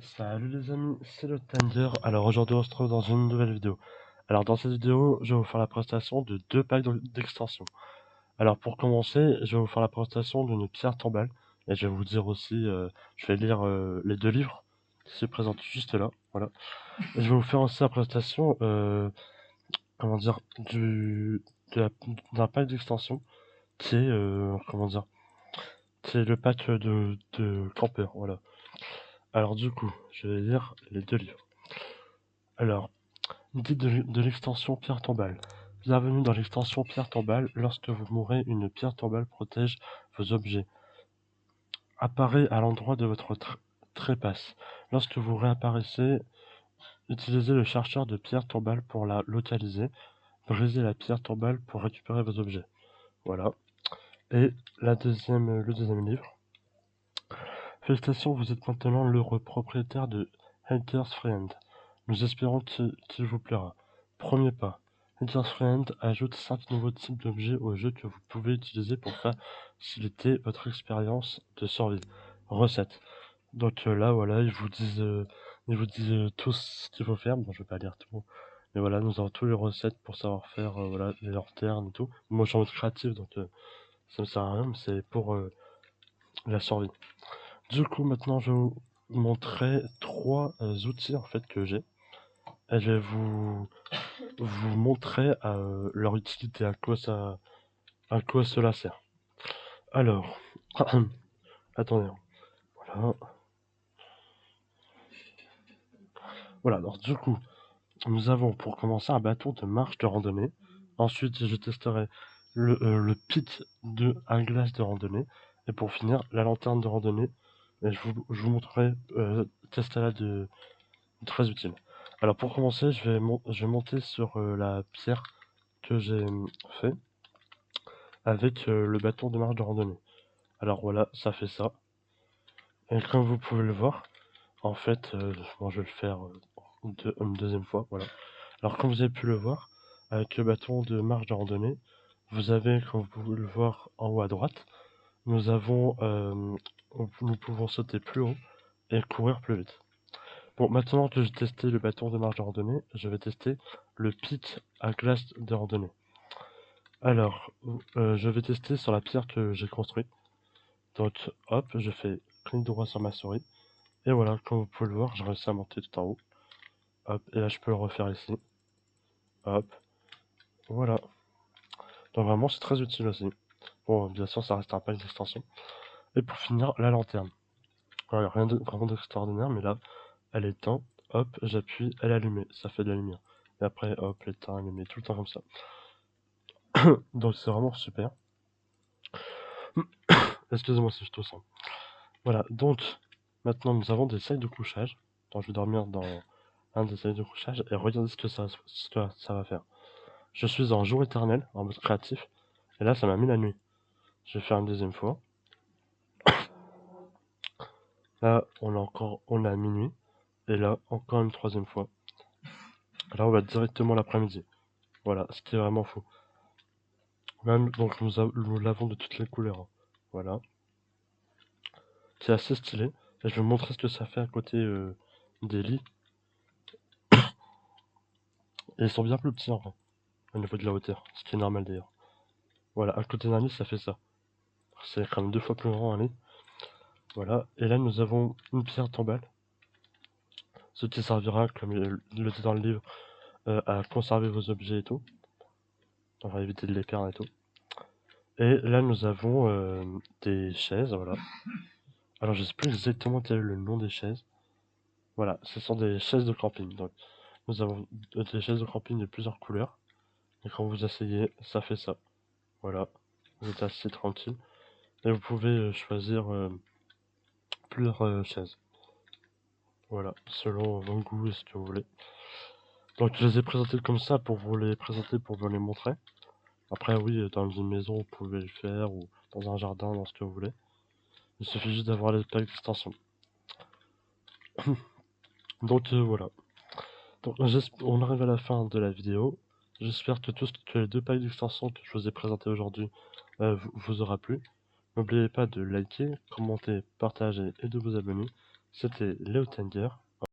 Salut les amis, c'est le Thunder. Alors aujourd'hui on se retrouve dans une nouvelle vidéo. Alors dans cette vidéo, je vais vous faire la présentation de deux packs d'extension. Alors pour commencer, je vais vous faire la présentation d'une pierre tombale. Et je vais vous dire aussi, je vais lire les deux livres qui se présentent juste là. Voilà. Et je vais vous faire aussi la présentation, comment dire, d'un pack d'extension qui est, comment dire, qui est le pack de campeur. Voilà. Alors du coup, je vais lire les deux livres. Alors, guide de l'extension pierre tombale. Bienvenue dans l'extension pierre tombale. Lorsque vous mourrez, une pierre tombale protège vos objets. Apparaît à l'endroit de votre trépasse. Lorsque vous réapparaissez, utilisez le chercheur de pierre tombale pour la localiser. Brisez la pierre tombale pour récupérer vos objets. Voilà. Et le deuxième livre. Félicitations, vous êtes maintenant l'heureux propriétaire de Hunter's Friend. Nous espérons qu'il vous plaira. Premier pas. Hunter's Friend ajoute 5 nouveaux types d'objets au jeu que vous pouvez utiliser pour faciliter votre expérience de survie. Recette. Donc là, voilà, ils vous disent tout ce qu'il faut faire. Bon, je vais pas lire tout. Mais voilà, nous avons toutes les recettes pour savoir faire voilà, les lanternes et tout. Moi, je suis en mode créatif, donc ça me sert à rien, mais c'est pour la survie. Du coup, maintenant, je vais vous montrer trois outils en fait que j'ai. Et je vais vous montrer leur utilité, à quoi cela sert. Alors, attendez, voilà. Voilà, alors du coup, nous avons pour commencer un bâton de marche de randonnée. Ensuite, je testerai le pit à glace de randonnée. Et pour finir, la lanterne de randonnée. Et je vous montrerai tester là de très utile. Alors pour commencer, je vais monter sur la pierre que j'ai fait avec le bâton de marche de randonnée. Alors voilà, ça fait ça. Et comme vous pouvez le voir, en fait, bon, je vais le faire une deuxième fois, voilà. Alors comme vous avez pu le voir, avec le bâton de marche de randonnée, vous avez, comme vous pouvez le voir en haut à droite, nous pouvons sauter plus haut et courir plus vite. Bon, maintenant que j'ai testé le bâton de marche de randonnée, je vais tester le pit à glace de randonnée. Alors, je vais tester sur la pierre que j'ai construite. Donc, hop, je fais clic droit sur ma souris. Et voilà, comme vous pouvez le voir, j'ai réussi à monter tout en haut. Hop, et là, je peux le refaire ici. Hop, voilà. Donc vraiment, c'est très utile aussi. Bon, bien sûr, ça reste un pack d'extension. Et pour finir, la lanterne. Voilà, rien de vraiment d'extraordinaire, mais là, elle est éteinte. Hop, j'appuie, elle est allumée. Ça fait de la lumière. Et après, hop, l'éteint, allumé, tout le temps comme ça. Donc c'est vraiment super. Excusez-moi si je tousse. Voilà, donc maintenant nous avons des sacs de couchage. Donc je vais dormir dans un des sacs de couchage et regardez ce que ça va faire. Je suis en jour éternel, en mode créatif, et là ça m'a mis la nuit. Je vais faire une deuxième fois. Là on a minuit, et là encore une troisième fois. Là on va directement l'après-midi. Voilà, ce qui est vraiment fou. Là, donc nous l'avons de toutes les couleurs, hein. Voilà. C'est assez stylé. Et je vais vous montrer ce que ça fait à côté des lits. Et ils sont bien plus petits en vrai, au niveau de la hauteur, ce qui est normal d'ailleurs. Voilà, à côté d'un lit, ça fait ça. C'est quand même 2 fois plus grand un lit. Voilà, et là nous avons une pierre tombale, ce qui servira, comme il le dit dans le livre, à conserver vos objets et tout. On va éviter de les perdre et tout. Et là nous avons des chaises, voilà. Alors je sais plus exactement quel est le nom des chaises. Voilà, ce sont des chaises de camping. Donc nous avons des chaises de camping de plusieurs couleurs. Et quand vous asseyez, ça fait ça. Voilà, vous êtes assis tranquille. Et vous pouvez choisir plusieurs chaises. Voilà, selon vos goûts et ce que vous voulez. Donc je les ai présentés comme ça pour vous les présenter, pour vous les montrer. Après oui, dans une maison vous pouvez le faire, ou dans un jardin, dans ce que vous voulez. Il suffit juste d'avoir les packs d'extension. Donc voilà. Donc on arrive à la fin de la vidéo. J'espère que les deux packs d'extension que je vous ai présentés aujourd'hui vous aura plu. N'oubliez pas de liker, commenter, partager et de vous abonner. C'était Léo Tender.